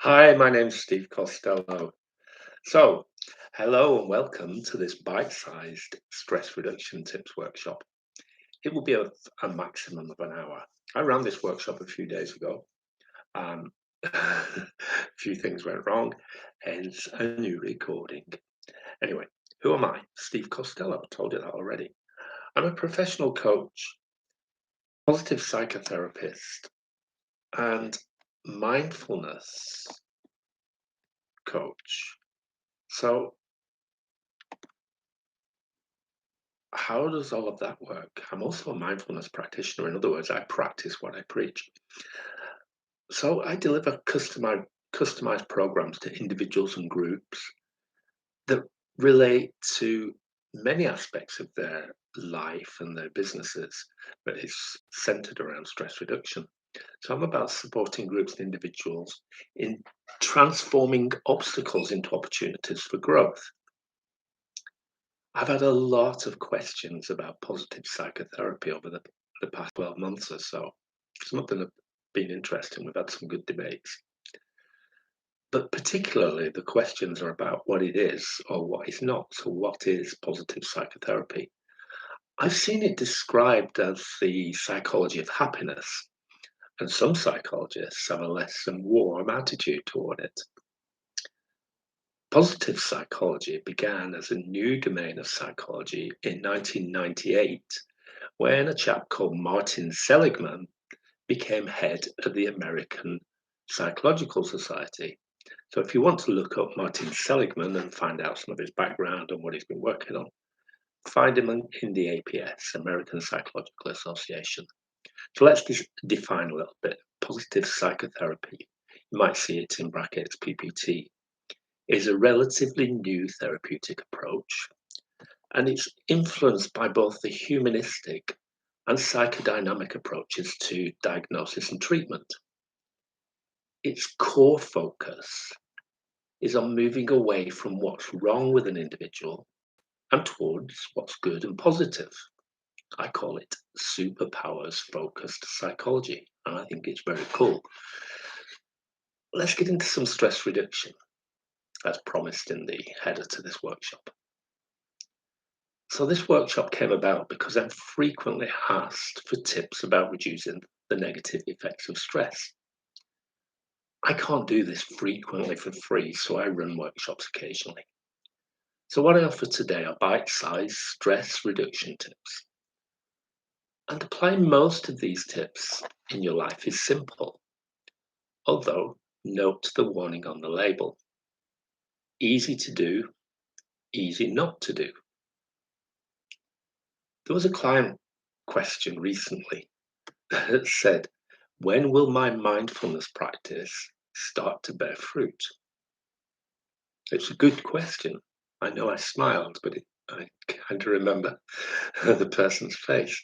Hi, my name's Steve Costello. So, hello and welcome to this bite-sized stress reduction tips workshop. It will be a maximum of an hour. I ran this workshop a few days ago. A few things went wrong, hence a new recording. Anyway, who am I? Steve Costello. I told you that already. I'm a professional coach, positive psychotherapist, and mindfulness coach. So, how does all of that work? I'm also a mindfulness practitioner. In other words, I practice what I preach. So I deliver customized programs to individuals and groups that relate to many aspects of their life and their businesses, but it's centered around stress reduction. So I'm about supporting groups and individuals in transforming obstacles into opportunities for growth. I've had a lot of questions about positive psychotherapy over the past 12 months or so. Some of them have been interesting. We've had some good debates. But particularly, the questions are about what it is or what it's not. So, what is positive psychotherapy? I've seen it described as the psychology of happiness, and some psychologists have a less than warm attitude toward it. Positive psychology began as a new domain of psychology in 1998 when a chap called Martin Seligman became head of the American Psychological Society. So, if you want to look up Martin Seligman and find out some of his background and what he's been working on, find him in the APS, American Psychological Association. So, let's define a little bit. Positive psychotherapy, you might see it in brackets PPT, is a relatively new therapeutic approach, and it's influenced by both the humanistic and psychodynamic approaches to diagnosis and treatment. Its core focus is on moving away from what's wrong with an individual and towards what's good and positive. I call it superpowers focused psychology, and I think it's very cool. Let's get into some stress reduction, as promised in the header to this workshop. So, this workshop came about because I'm frequently asked for tips about reducing the negative effects of stress. I can't do this frequently for free, so I run workshops occasionally. So, what I offer today are bite sized stress reduction tips. And applying most of these tips in your life is simple, although note the warning on the label: easy to do, easy not to do. There was a client question recently that said, when will my mindfulness practice start to bear fruit? It's a good question. I know I smiled, but I can't remember the person's face.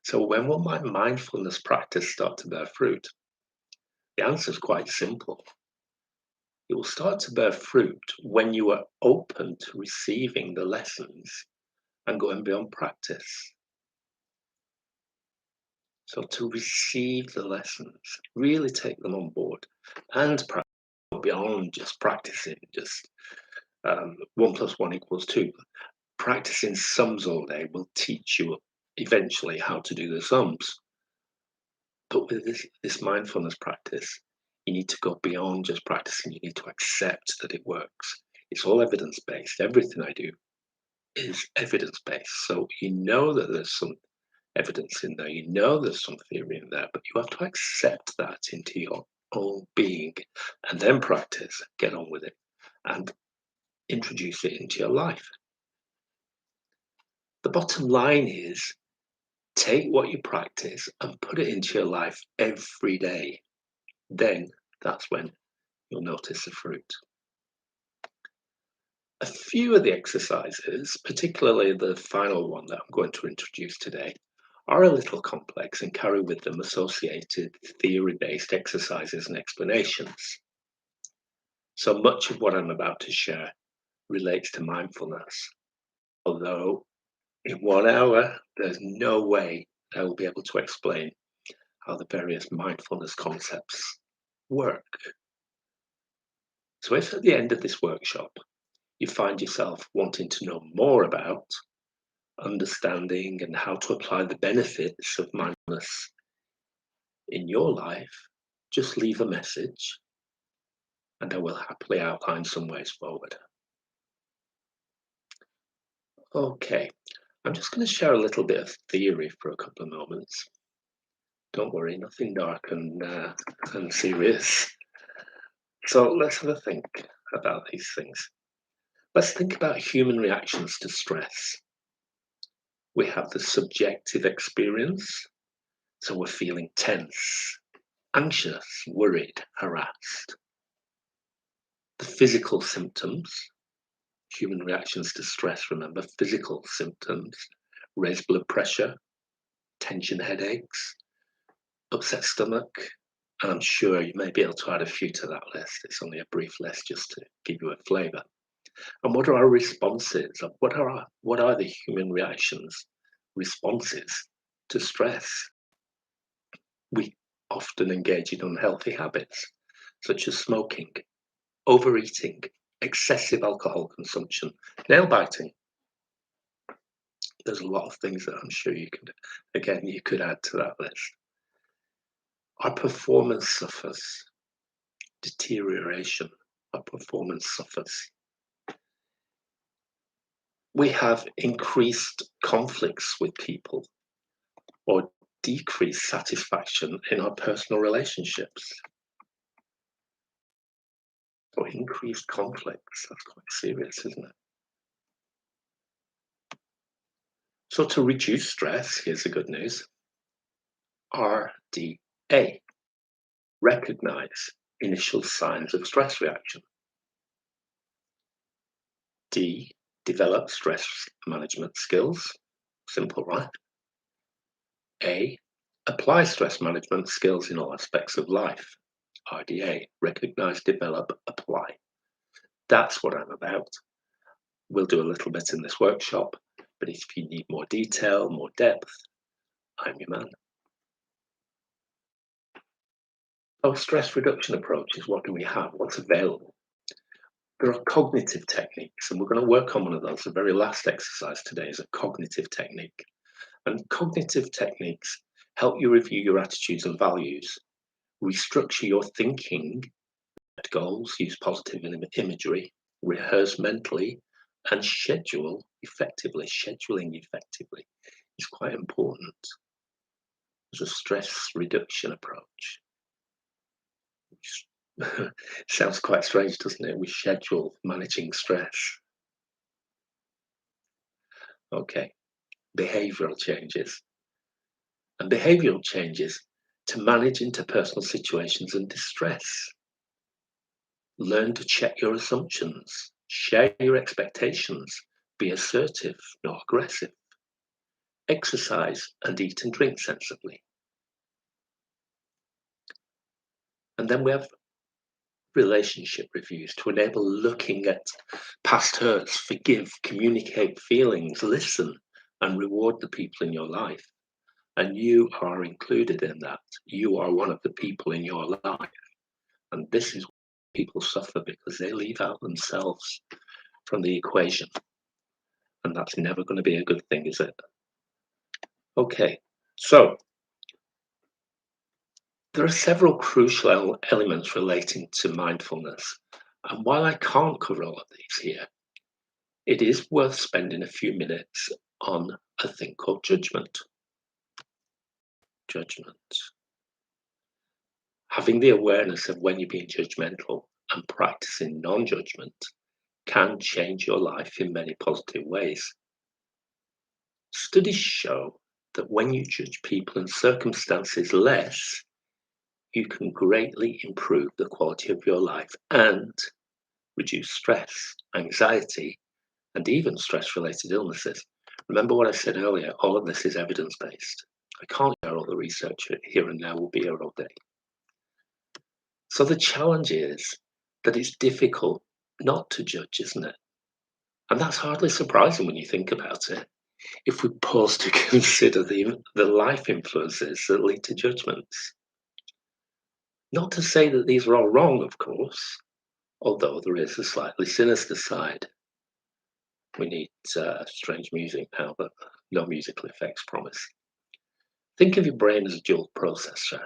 So, when will my mindfulness practice start to bear fruit? The answer is quite simple. It will start to bear fruit when you are open to receiving the lessons and going beyond practice. So, to receive the lessons, really take them on board and practice beyond just practicing, just 1 + 1 = 2. Practicing sums all day will teach you eventually how to do the sums. But with this mindfulness practice, you need to go beyond just practicing. You need to accept that it works. It's all evidence based. Everything I do is evidence based. So you know that there's some evidence in there, you know there's some theory in there, but you have to accept that into your own being and then practice, get on with it, and introduce it into your life. The bottom line is take what you practice and put it into your life every day. Then that's when you'll notice the fruit. A few of the exercises, particularly the final one that I'm going to introduce today, are a little complex and carry with them associated theory based exercises and explanations. So much of what I'm about to share relates to mindfulness, although in 1 hour, there's no way I will be able to explain how the various mindfulness concepts work. So if at the end of this workshop you find yourself wanting to know more about understanding and how to apply the benefits of mindfulness in your life, just leave a message and I will happily outline some ways forward. Okay, I'm just going to share a little bit of theory for a couple of moments. Don't worry, nothing dark and serious. So let's have a think about these things. Let's think about human reactions to stress. We have the subjective experience, so we're feeling tense, anxious, worried, harassed. The physical symptoms, human reactions to stress, remember, physical symptoms, raised blood pressure, tension headaches, upset stomach, and I'm sure you may be able to add a few to that list. It's only a brief list just to give you a flavour. And what are our responses? What are the human reactions, responses to stress? We often engage in unhealthy habits such as smoking, overeating, excessive alcohol consumption, nail biting. There's a lot of things that I'm sure you could add to that list. Our performance suffers, deterioration. Our performance suffers. We have increased conflicts with people or decreased satisfaction in our personal relationships. Or increased conflicts. That's quite serious, isn't it? So to reduce stress, here's the good news. RDA. Recognize initial signs of stress reaction. D. Develop stress management skills. Simple, right? A. Apply stress management skills in all aspects of life. RDA. Recognize, develop, apply. That's what I'm about. We'll do a little bit in this workshop, but if you need more detail, more depth, I'm your man. Oh, stress reduction approaches, what do we have? What's available? There are cognitive techniques, and we're going to work on one of those. The very last exercise today is a cognitive technique. And cognitive techniques help you review your attitudes and values, restructure your thinking, set goals, use positive imagery, rehearse mentally, and schedule effectively. Scheduling effectively is quite important as a stress reduction approach. Sounds quite strange, doesn't it? We schedule managing stress. Okay, behavioral changes. And behavioral changes to manage interpersonal situations and distress. Learn to check your assumptions, share your expectations, be assertive, not aggressive. Exercise and eat and drink sensibly. And then we have relationship reviews to enable looking at past hurts, forgive, communicate feelings, listen, and reward the people in your life. And you are included in that. You are one of the people in your life. And this is why people suffer, because they leave out themselves from the equation. And that's never going to be a good thing, is it? Okay, so there are several crucial elements relating to mindfulness. And while I can't cover all of these here, it is worth spending a few minutes on a thing called judgment. Judgment. Having the awareness of when you're being judgmental and practicing non-judgment can change your life in many positive ways. Studies show that when you judge people and circumstances less, you can greatly improve the quality of your life and reduce stress, anxiety, and even stress-related illnesses. Remember what I said earlier, all of this is evidence-based. I can't share all the research here and now, we'll be here all day. So the challenge is that it's difficult not to judge, isn't it? And that's hardly surprising when you think about it. If we pause to consider the life influences that lead to judgments. Not to say that these are all wrong, of course. although there is a slightly sinister side. We need strange music now, but no musical effects promise. Think of your brain as a dual processor,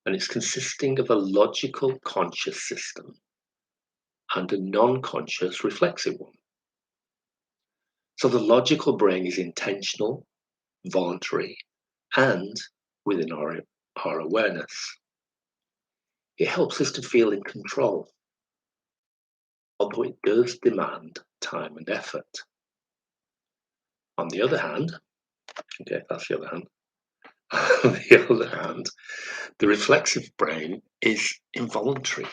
and it's consisting of a logical conscious system and a non-conscious reflexive one. So the logical brain is intentional, voluntary, and within our awareness. It helps us to feel in control, although it does demand time and effort. On the other hand, okay, that's the other hand. On the other hand, the reflexive brain is involuntary.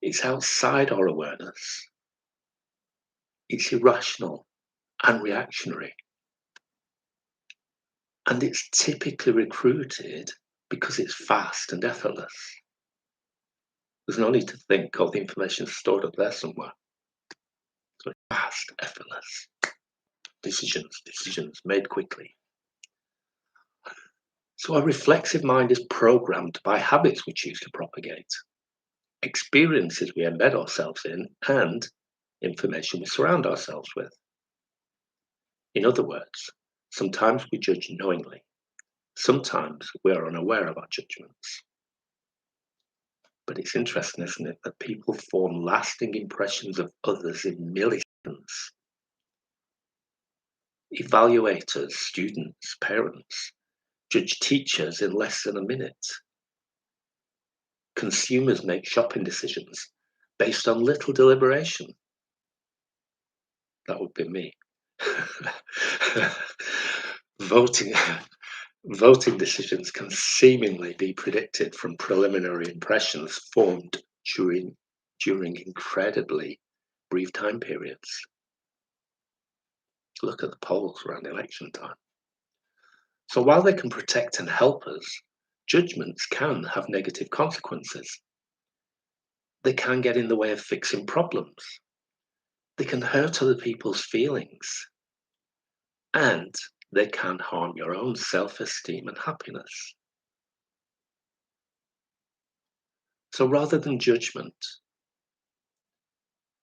It's outside our awareness. It's irrational and reactionary. And it's typically recruited because it's fast and effortless. There's no need to think, all the information is stored up there somewhere. So it's fast, effortless. Decisions made quickly. So our reflexive mind is programmed by habits we choose to propagate, experiences we embed ourselves in, and information we surround ourselves with. In other words, sometimes we judge knowingly, sometimes we are unaware of our judgments. But it's interesting, isn't it, that people form lasting impressions of others in milliseconds. Evaluators, students, parents judge teachers in less than a minute. Consumers make shopping decisions based on little deliberation. That would be me. Voting voting decisions can seemingly be predicted from preliminary impressions formed during incredibly brief time periods. Look at the polls around election time. So while they can protect and help us, judgments can have negative consequences. They can get in the way of fixing problems. They can hurt other people's feelings. And they can harm your own self-esteem and happiness. So rather than judgment,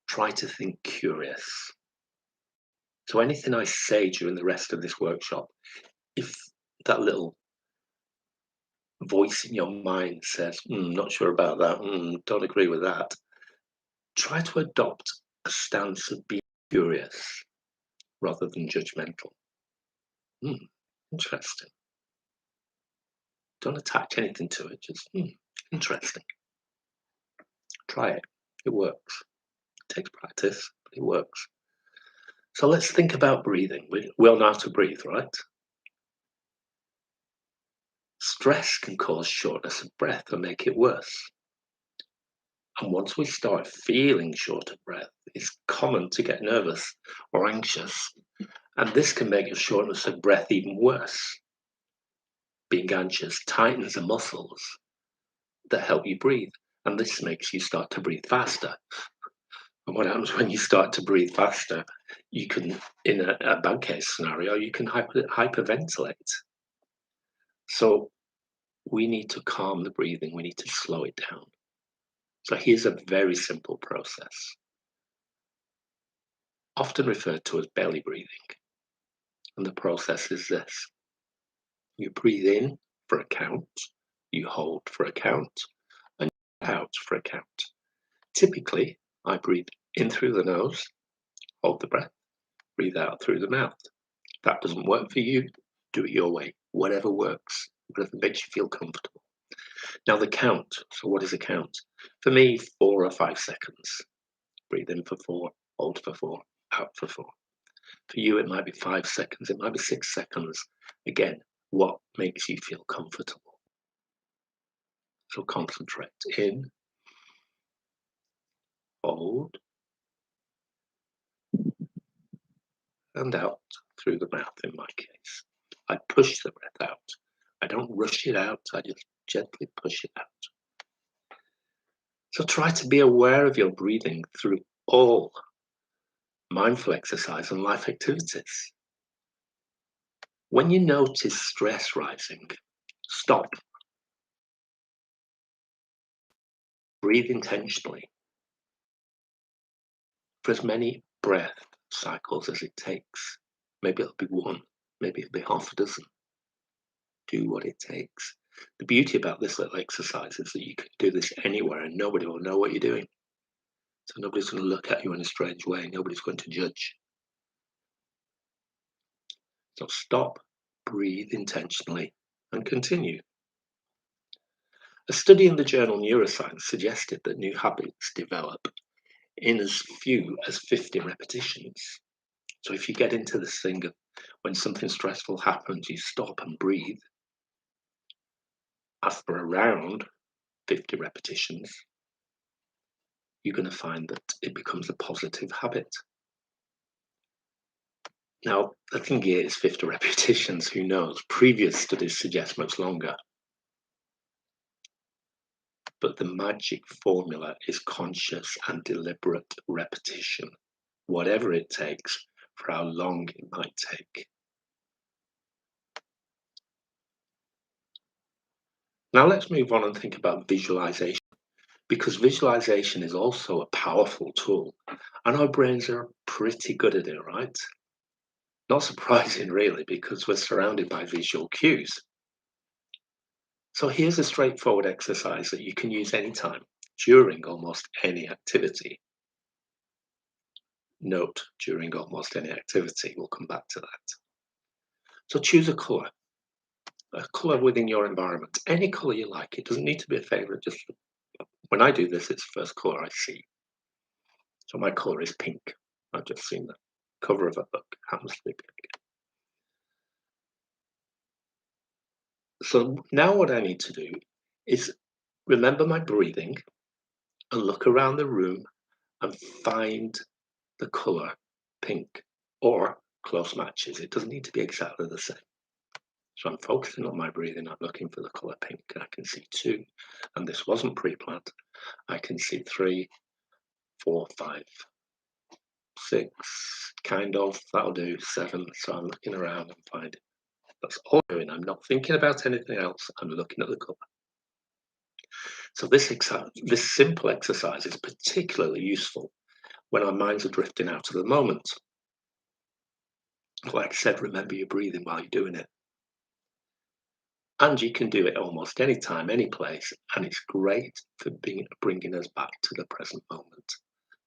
try to think curious. So anything I say during the rest of this workshop, if that little voice in your mind says, not sure about that, don't agree with that, try to adopt a stance of being curious rather than judgmental. Interesting. Don't attach anything to it, just interesting. Try it. It works. It takes practice, but it works. So let's think about breathing. We all know how to breathe, right? Stress can cause shortness of breath and make it worse. And once we start feeling short of breath, it's common to get nervous or anxious. And this can make your shortness of breath even worse. Being anxious tightens the muscles that help you breathe. And this makes you start to breathe faster. And what happens when you start to breathe faster? You can, in a bad case scenario, you can hyperventilate. So we need to calm the breathing. We need to slow it down. So here's a very simple process, often referred to as belly breathing. And the process is this. You breathe in for a count, you hold for a count, and out for a count. Typically, I breathe in through the nose, hold the breath, breathe out through the mouth. If that doesn't work for you, do it your way. Whatever works, whatever makes you feel comfortable. Now the count. So what is a count? For me, 4 or 5 seconds. Breathe in for 4, hold for 4, out for 4. For you, it might be 5 seconds, it might be 6 seconds. Again, what makes you feel comfortable? So concentrate. In, hold, and out through the mouth in my case. I push the breath out. I don't rush it out, I just gently push it out. So try to be aware of your breathing through all mindful exercise and life activities. When you notice stress rising, stop. Breathe intentionally for as many breath cycles as it takes. Maybe it'll be one, maybe it'll be half a dozen. Do what it takes. The beauty about this little exercise is that you can do this anywhere and nobody will know what you're doing. So nobody's going to look at you in a strange way. Nobody's going to judge. So stop, breathe intentionally, and continue. A study in the journal Neuroscience suggested that new habits develop in as few as 50 repetitions. So if you get into this thing of when something stressful happens, you stop and breathe, after around 50 repetitions, you're going to find that it becomes a positive habit. Now, the thing here is 50 repetitions, who knows? Previous studies suggest much longer. But the magic formula is conscious and deliberate repetition, whatever it takes, for how long it might take. Now let's move on and think about visualization, because visualization is also a powerful tool, and our brains are pretty good at it, right? Not surprising, really, because we're surrounded by visual cues. So here's a straightforward exercise that you can use anytime, during almost any activity. Note, during almost any activity, we'll come back to that. So choose a colour within your environment, any colour you like. It doesn't need to be a favourite, just when I do this, it's the first colour I see. So my colour is pink. I've just seen the cover of a book, happens to be pink. So now what I need to do is remember my breathing and look around the room and find the colour pink or close matches. It doesn't need to be exactly the same. So I'm focusing on my breathing. I'm looking for the colour pink. And I can see 2, and this wasn't pre-planned. I can see 3, 4, 5, 6, kind of, that'll do, 7. So I'm looking around and finding. That's all I'm doing. I'm not thinking about anything else. I'm looking at the colour. So this simple exercise is particularly useful when our minds are drifting out of the moment. Like I said, remember your breathing while you're doing it. And you can do it almost any time, any place, and it's great for bringing us back to the present moment.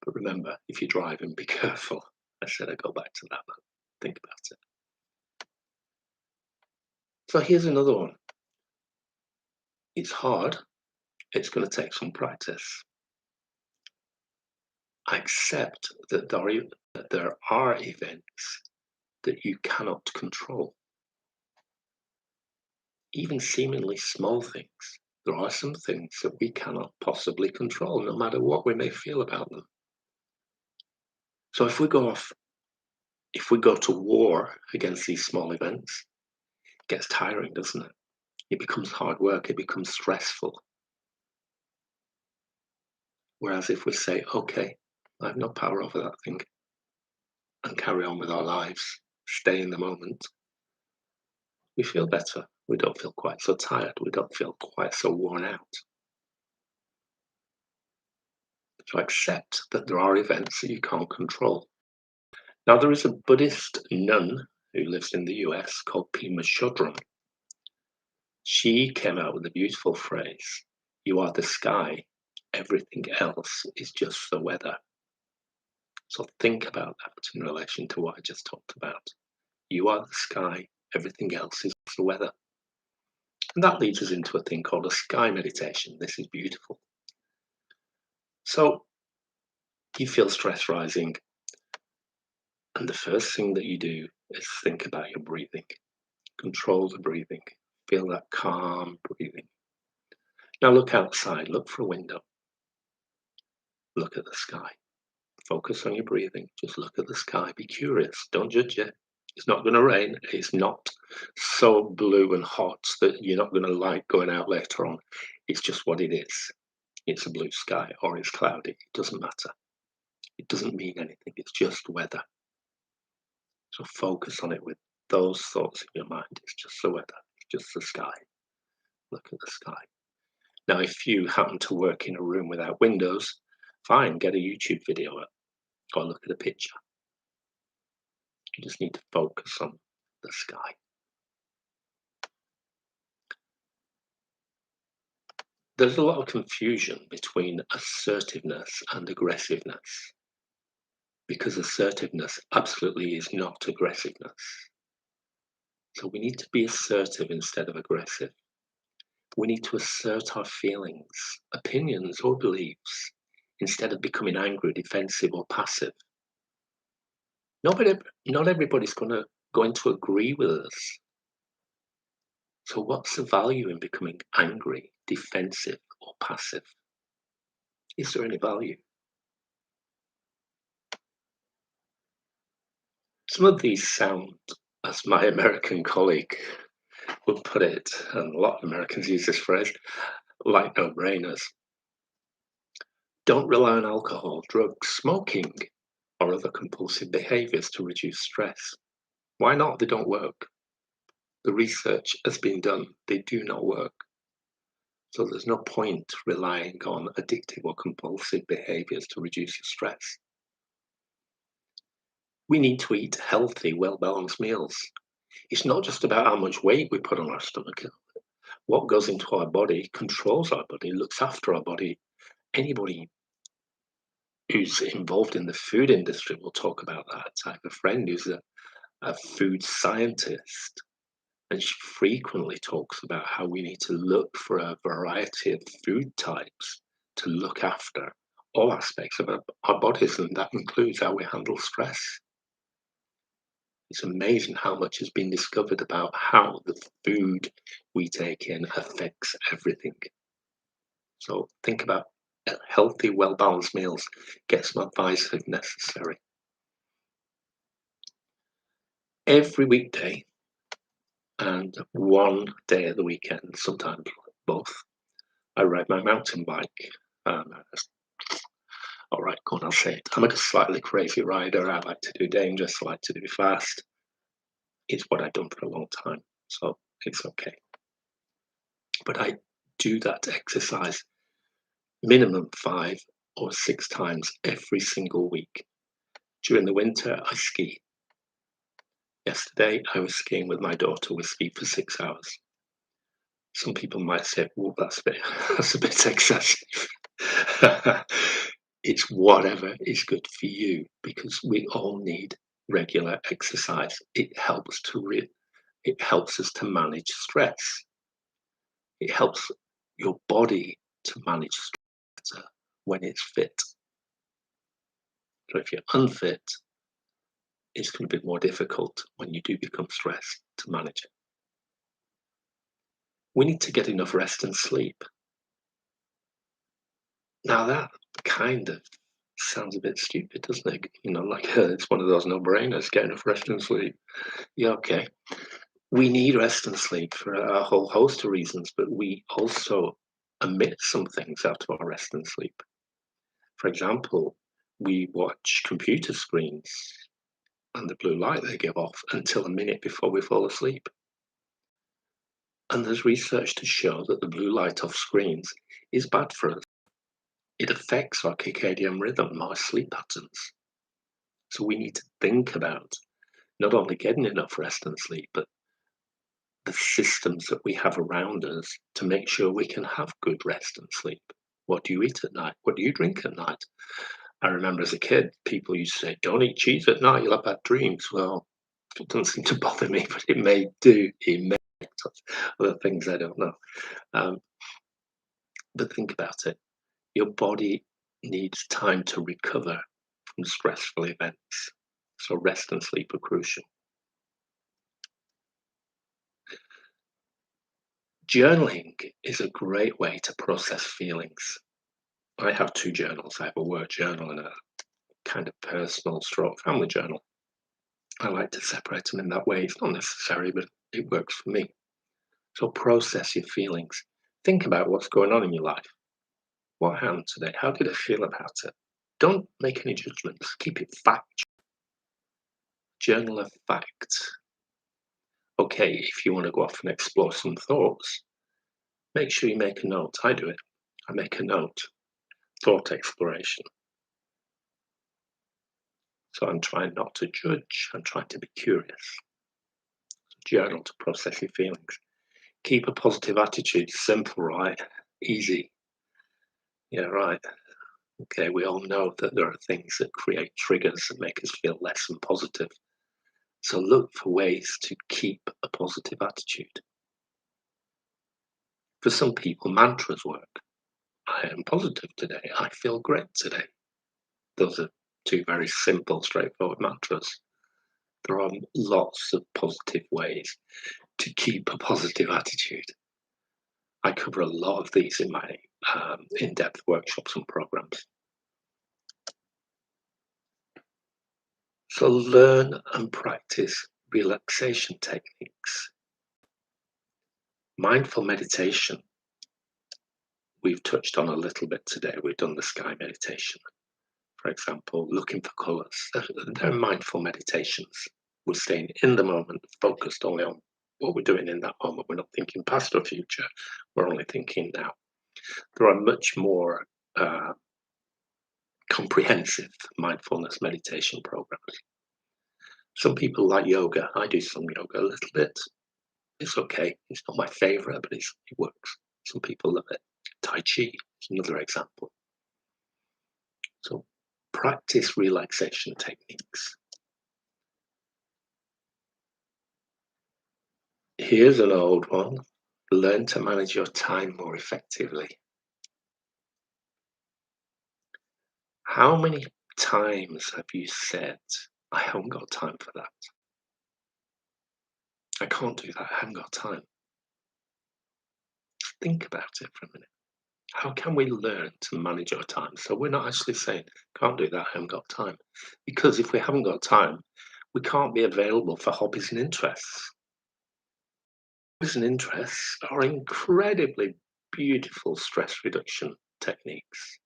But remember, if you're driving, be careful. I said I'd go back to that, but think about it. So here's another one. It's hard. It's going to take some practice. Accept that there are events that you cannot control. Even seemingly small things. There are some things that we cannot possibly control, no matter what we may feel about them. So if we go to war against these small events, it gets tiring, doesn't it? It becomes hard work, it becomes stressful. Whereas if we say, okay, I have no power over that thing, and carry on with our lives, stay in the moment, we feel better. We don't feel quite so tired. We don't feel quite so worn out. So accept that there are events that you can't control. Now, there is a Buddhist nun who lives in the US called Pema Chodron. She came out with a beautiful phrase, "You are the sky, everything else is just the weather." So think about that in relation to what I just talked about. You are the sky, everything else is the weather. And that leads us into a thing called a sky meditation. This is beautiful. So you feel stress rising, and the first thing that you do is think about your breathing. Control the breathing. Feel that calm breathing. Now look outside, look for a window. Look at the sky. Focus on your breathing. Just look at the sky. Be curious. Don't judge it. It's not going to rain. It's not so blue and hot that you're not going to like going out later on. It's just what it is. It's a blue sky or it's cloudy. It doesn't matter. It doesn't mean anything. It's just weather. So focus on it with those thoughts in your mind. It's just the weather. It's just the sky. Look at the sky. Now, if you happen to work in a room without windows, fine, get a YouTube video up or look at a picture. You just need to focus on the sky. There's a lot of confusion between assertiveness and aggressiveness because assertiveness absolutely is not aggressiveness. So we need to be assertive instead of aggressive. We need to assert our feelings, opinions, or beliefs instead of becoming angry, defensive, or passive. Nobody, not everybody's going to agree with us. So what's the value in becoming angry, defensive, or passive? Is there any value? Some of these sound, as my American colleague would put it, and a lot of Americans use this phrase, like no-brainers. Don't rely on alcohol, drugs, smoking, or other compulsive behaviors to reduce stress. Why not? They don't work. The research has been done. They do not work. So there's no point relying on addictive or compulsive behaviors to reduce your stress. We need to eat healthy, well-balanced meals. It's not just about how much weight we put on our stomach. What goes into our body controls our body, looks after our body. Anybody who's involved in the food industry will talk about that. I have a friend who's a food scientist, and she frequently talks about how we need to look for a variety of food types to look after all aspects of our bodies, and that includes how we handle stress. It's amazing how much has been discovered about how the food we take in affects everything. So think about healthy, well-balanced meals. Get some advice if necessary. Every weekday and one day of the weekend, sometimes both, I ride my mountain bike. All right, go on, I'll say it. I'm a slightly crazy rider. I like to do dangerous. I like to do fast. It's what I've done for a long time, so it's okay. But I do that exercise minimum 5 or 6 times every single week. During the winter, I ski. Yesterday, I was skiing with my daughter. We skied for 6 hours. Some people might say, "Well, that's a bit, that's a bit excessive." It's whatever is good for you because we all need regular exercise. It helps us to manage stress. It helps your body to manage stress better when it's fit. So if you're unfit, it's going to be more difficult when you do become stressed to manage it. We need to get enough rest and sleep. Now that kind of sounds a bit stupid, doesn't it? Like it's one of those no-brainers, get enough rest and sleep. Yeah, okay. We need rest and sleep for a whole host of reasons, but we also emit some things out of our rest and sleep. For example, we watch computer screens and the blue light they give off until a minute before we fall asleep. And there's research to show that the blue light off screens is bad for us. It affects our circadian rhythm, our sleep patterns. So we need to think about not only getting enough rest and sleep, but the systems that we have around us to make sure we can have good rest and sleep. What do you eat at night? What do you drink at night? I remember as a kid, people used to say, "Don't eat cheese at night, you'll have bad dreams." Well, it doesn't seem to bother me, but it may do. It may affect other things I don't know. Um, but think about it. Your body needs time to recover from stressful events. So rest and sleep are crucial. Journaling is a great way to process feelings. I have two journals. I have a work journal and a kind of personal stroke family journal. I like to separate them in that way. It's not necessary, but it works for me. So process your feelings. Think about what's going on in your life. What happened today? How did I feel about it? Don't make any judgments. Keep it fact. Journal of fact. Okay, if you want to go off and explore some thoughts, Make sure you make a note. I do it. I make a note, thought exploration. So I'm trying not to judge. I'm trying to be curious. Journal to process your feelings. Keep a positive attitude. Simple, right? Easy. Yeah, right. Okay, we all know that there are things that create triggers that make us feel less than positive. So look for ways to keep a positive attitude. For some people, mantras work. I am positive today. I feel great today. Those are two very simple, straightforward mantras. There are lots of positive ways to keep a positive attitude. I cover a lot of these in my in-depth workshops and programs. So learn and practice relaxation techniques. Mindful meditation, we've touched on a little bit today. We've done the sky meditation, for example, looking for colors. They're mindful meditations. We're staying in the moment, focused only on what we're doing in that moment. We're not thinking past or future. We're only thinking now. There are much more comprehensive mindfulness meditation programs. Some people like yoga. I do some yoga a little bit. It's okay. It's not my favorite, but it works. Some people love it. Tai Chi is another example. So practice relaxation techniques. Here's an old one. Learn to manage your time more effectively. How many times have you said, I haven't got time for that? I can't do that. I haven't got time. Think about it for a minute. How can we learn to manage our time? So we're not actually saying, can't do that, I haven't got time. Because if we haven't got time, we can't be available for hobbies and interests. Hobbies and interests are incredibly beautiful stress reduction techniques.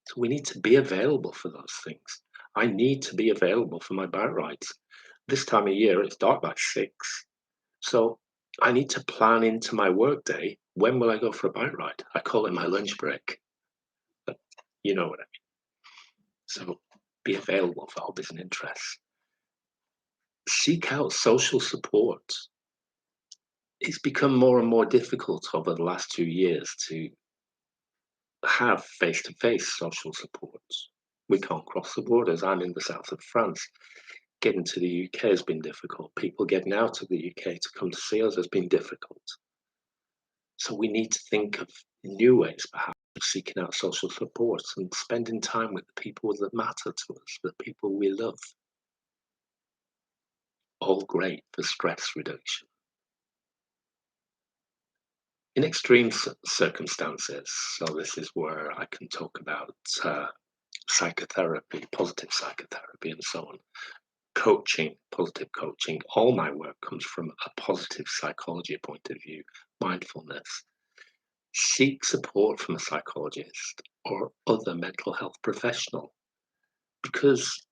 So we need to be available for those things. I need to be available for my bike rides. This time of year, it's dark by 6. So I need to plan into my workday, when will I go for a bike ride? I call it my lunch break. But you know what I mean. So be available for hobbies and interests. Seek out social support. It's become more and more difficult over the last 2 years to have face-to-face social support. We can't cross the borders. I'm in the south of France. Getting to the UK has been difficult. People getting out of the UK to come to see us has been difficult. So we need to think of new ways, perhaps, of seeking out social support and spending time with the people that matter to us, the people we love. All great for stress reduction. In extreme circumstances, so this is where I can talk about psychotherapy, positive psychotherapy, and so on. Coaching, positive coaching, all my work comes from a positive psychology point of view, mindfulness. Seek support from a psychologist or other mental health professional because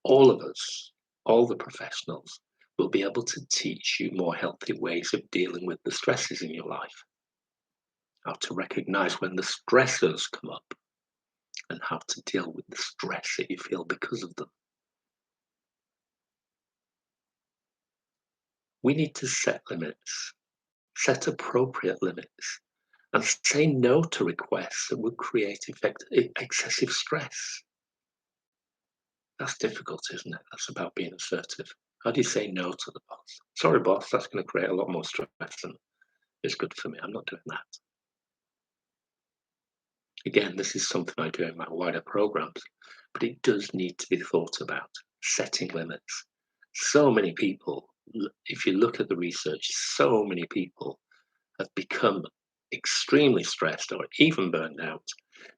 all of us, all the professionals, will be able to teach you more healthy ways of dealing with the stresses in your life. How to recognize when the stressors come up and how to deal with the stress that you feel because of them. We need to set limits, set appropriate limits, and say no to requests that would create excessive stress. That's difficult, isn't it? That's about being assertive. How do you say no to the boss? Sorry, boss, that's going to create a lot more stress than is good for me. I'm not doing that. Again, this is something I do in my wider programs, but it does need to be thought about. Setting limits. So many people, if you look at the research, so many people have become extremely stressed or even burned out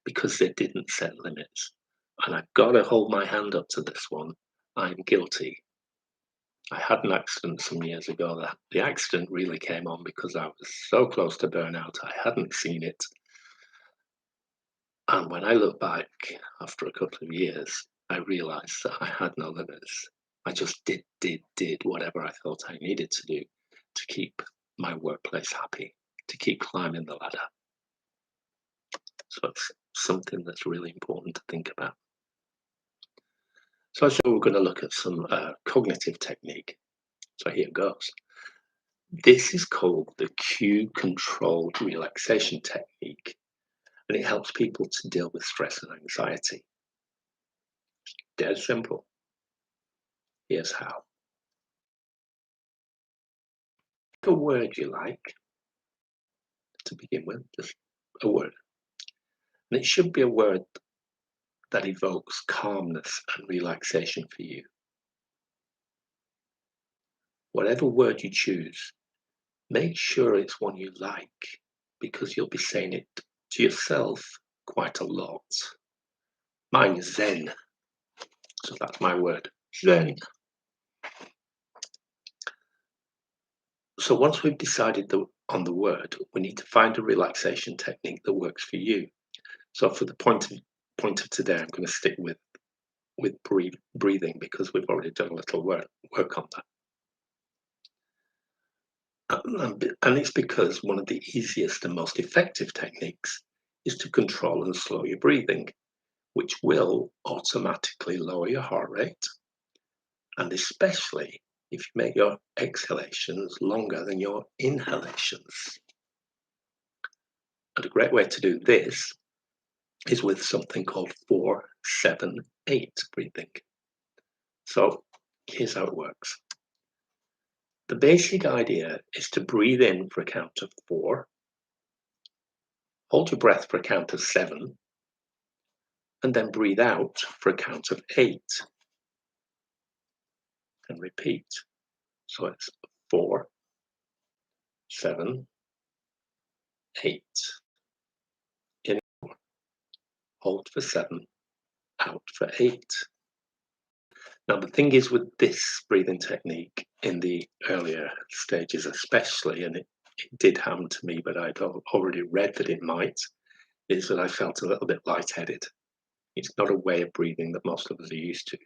because they didn't set limits. And I've got to hold my hand up to this one. I'm guilty. I had an accident some years ago. The accident really came on because I was so close to burnout. I hadn't seen it. And when I look back after a couple of years, I realized that I had no limits. I just did whatever I thought I needed to do to keep my workplace happy, to keep climbing the ladder. So it's something that's really important to think about. So we're going to look at some cognitive technique. So here goes. This is called the cue controlled relaxation technique, and it helps people to deal with stress and anxiety. Dead simple. Here's how. Pick a word you like to begin with, just a word. And it should be a word that evokes calmness and relaxation for you. Whatever word you choose, make sure it's one you like, because you'll be saying it to yourself quite a lot. Mine is Zen, so that's my word, Zen. So once we've decided on the word, we need to find a relaxation technique that works for you. So for the point of today, I'm going to stick with breathing, because we've already done a little work on that. And it's because one of the easiest and most effective techniques is to control and slow your breathing, which will automatically lower your heart rate, and especially if you make your exhalations longer than your inhalations. And a great way to do this is with something called 4-7-8 breathing. So here's how it works. The basic idea is to breathe in for a count of 4, hold your breath for a count of 7, and then breathe out for a count of 8. And repeat. So it's 4, 7, 8. In, hold for 7, out for 8. Now, the thing is with this breathing technique, in the earlier stages especially, and it did happen to me, but I'd already read that it might, is that I felt a little bit lightheaded. It's not a way of breathing that most of us are used to.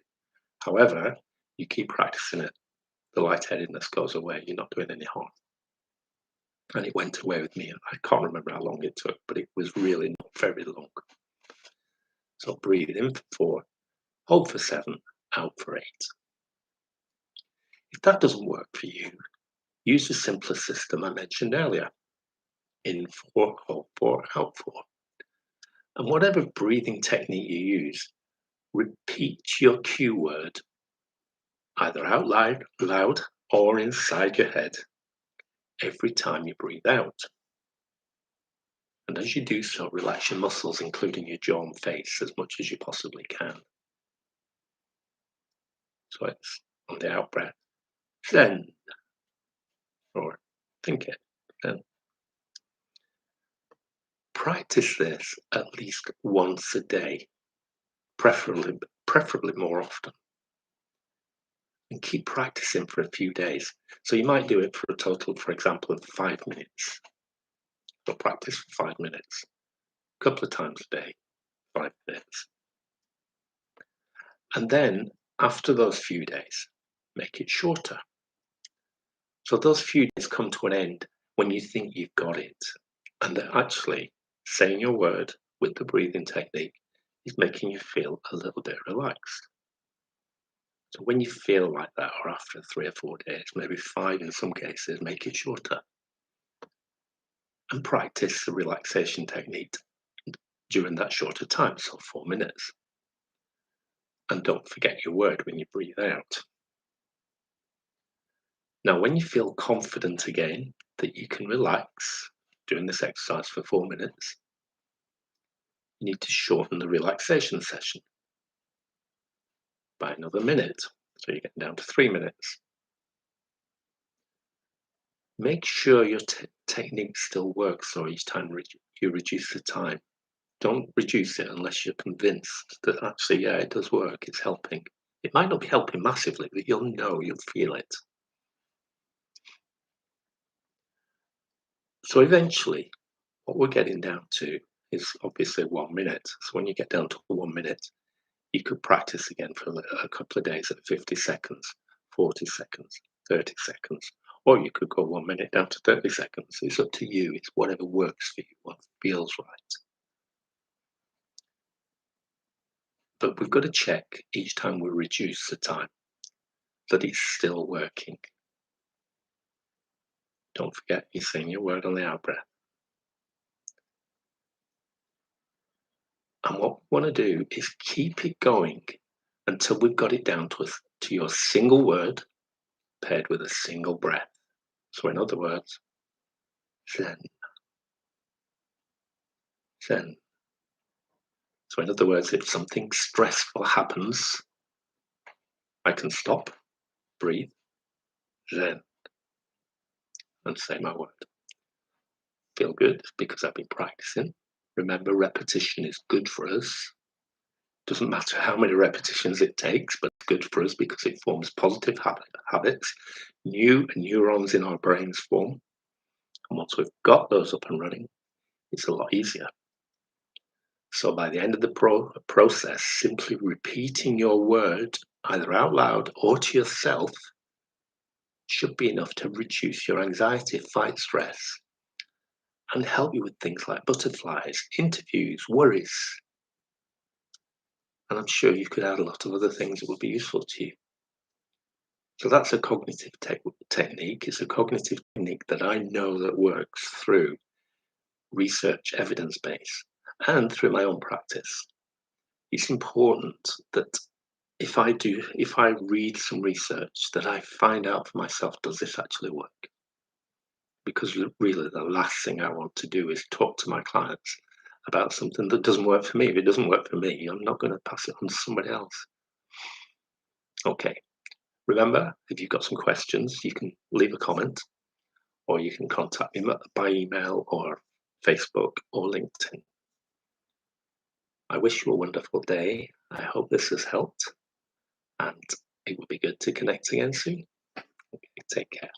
However, you keep practicing it, the lightheadedness goes away, you're not doing any harm. And it went away with me. I can't remember how long it took, but it was really not very long. So breathe in for 4, hold for 7, out for 8. If that doesn't work for you, use the simpler system I mentioned earlier. In 4, hold 4, out 4. And whatever breathing technique you use, repeat your cue word either out loud or inside your head every time you breathe out. And as you do so, relax your muscles, including your jaw and face, as much as you possibly can. So it's on the out breath, Zen, or think it, Zen. Practice this at least once a day, preferably more often. And keep practicing for a few days. So you might do it for a total, for example, of 5 minutes. So practice for 5 minutes, a couple of times a day, 5 minutes. And then after those few days, make it shorter. So those few days come to an end when you think you've got it, and that actually saying your word with the breathing technique is making you feel a little bit relaxed. So when you feel like that, or after 3 or 4 days, maybe 5 in some cases, make it shorter. And practice the relaxation technique during that shorter time, so 4 minutes. And don't forget your word when you breathe out. Now, when you feel confident again that you can relax doing this exercise for 4 minutes, you need to shorten the relaxation session by another minute. So you're getting down to 3 minutes. Make sure your technique still works, so each time you reduce the time. Don't reduce it unless you're convinced that actually, yeah, it does work, it's helping. It might not be helping massively, but you'll feel it. So eventually, what we're getting down to is obviously 1 minute. So when you get down to 1 minute, you could practice again for a couple of days at 50 seconds, 40 seconds, 30 seconds, Or you could go 1 minute down to 30 seconds. It's up to you. It's whatever works for you, what feels right. But we've got to check each time we reduce the time that it's still working. Don't forget you're saying your word on the out breath. And what we want to do is keep it going until we've got it down to your single word paired with a single breath. So in other words, Zen, Zen. So in other words, if something stressful happens, I can stop, breathe, Zen, and say my word. Feel good because I've been practicing. Remember, repetition is good for us. Doesn't matter how many repetitions it takes, but it's good for us because it forms positive habits. New neurons in our brains form. And once we've got those up and running, it's a lot easier. So by the end of the process, simply repeating your word, either out loud or to yourself, should be enough to reduce your anxiety, fight stress, and help you with things like butterflies, interviews, worries. And I'm sure you could add a lot of other things that would be useful to you. So that's a cognitive technique. It's a cognitive technique that I know that works through research, evidence base, and through my own practice. It's important that if I read some research, that I find out for myself, does this actually work? Because really the last thing I want to do is talk to my clients about something that doesn't work for me. If it doesn't work for me, I'm not going to pass it on to somebody else. Okay. Remember, if you've got some questions, you can leave a comment or you can contact me by email or Facebook or LinkedIn. I wish you a wonderful day. I hope this has helped, and it would be good to connect again soon. Okay, take care.